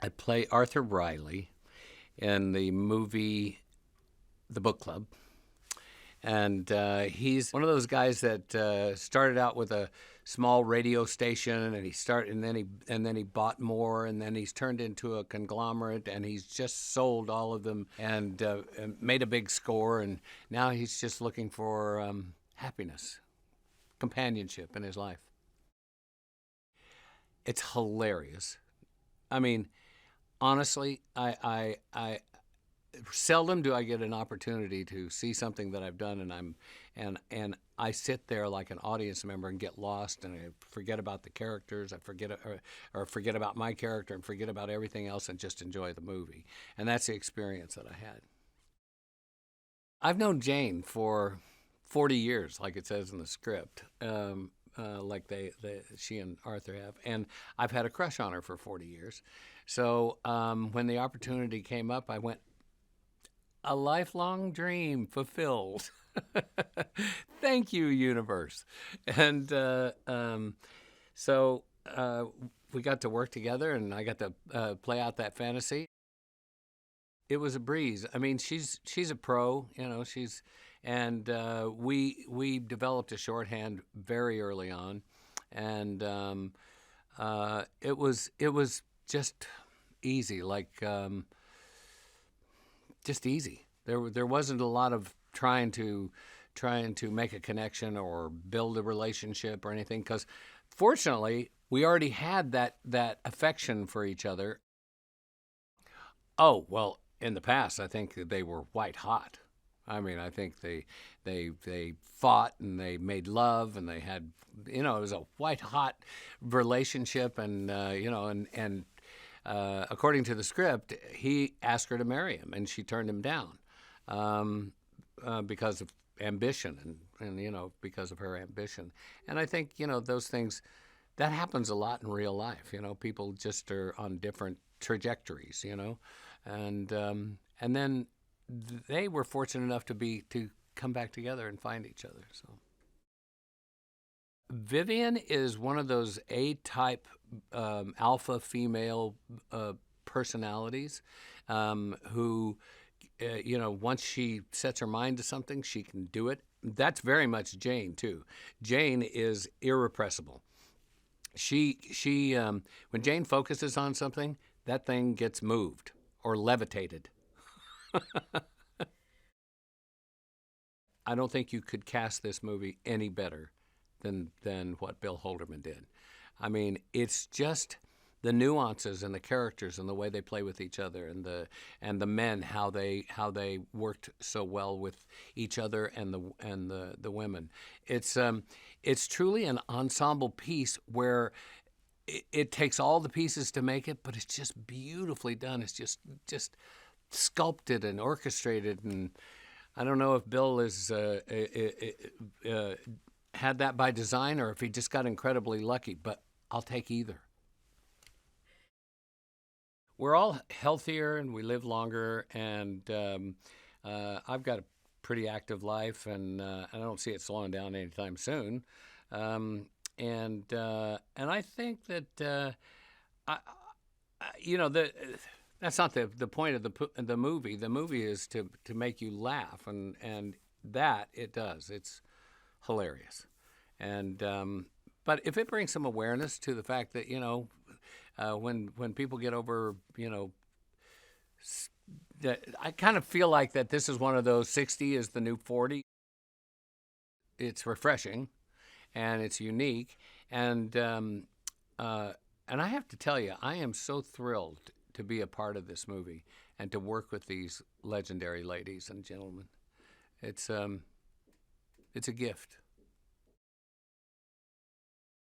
I play Arthur Riley in the movie The Book Club. And he's one of those guys that started out with a small radio station, and he bought more, and then he's turned into a conglomerate, and he's just sold all of them and made a big score, and now he's just looking for happiness, companionship in his life. It's hilarious. I mean, honestly, I seldom do I get an opportunity to see something that I've done, and I sit there like an audience member and get lost, and I forget about the characters. I forget or forget about my character and forget about everything else and just enjoy the movie. And that's the experience that I had. I've known Jane for 40 years, like it says in the script. Like she and Arthur have, and I've had a crush on her for 40 years. So when the opportunity came up, I went, a lifelong dream fulfilled. Thank you, universe. And so we got to work together, and I got to play out that fantasy. It was a breeze. I mean, she's a pro, and we developed a shorthand very early on, and it was just easy, like just easy. There wasn't a lot of trying to make a connection or build a relationship or anything, because fortunately we already had that affection for each other. Oh well, in the past, I think that they were white hot. I mean, I think they fought and they made love and they had, it was a white hot relationship, and according to the script, he asked her to marry him, and she turned him down because of ambition, and because of her ambition. And I think those things, that happens a lot in real life. People just are on different trajectories. And then they were fortunate enough to come back together and find each other. So Vivian is one of those A-type alpha female personalities who, once she sets her mind to something, she can do it. That's very much Jane too. Jane is irrepressible. She when Jane focuses on something, that thing gets moved or levitated. I don't think you could cast this movie any better than what Bill Holderman did. I mean, it's just the nuances and the characters and the way they play with each other, and the men, how they worked so well with each other, and the women. It's truly an ensemble piece where it takes all the pieces to make it, but it's just beautifully done. It's just sculpted and orchestrated, and I don't know if Bill is had that by design or if he just got incredibly lucky, but I'll take either. We're all healthier and we live longer, and I've got a pretty active life, and I don't see it slowing down anytime soon. And I think that I, the that's not the point of the movie. The movie is to make you laugh, and that it does. It's hilarious, and but if it brings some awareness to the fact that when people get over, that I kind of feel like that this is one of those, 60 is the new 40. It's refreshing, and it's unique, and I have to tell you, I am so thrilled to be a part of this movie and to work with these legendary ladies and gentlemen. It's a gift.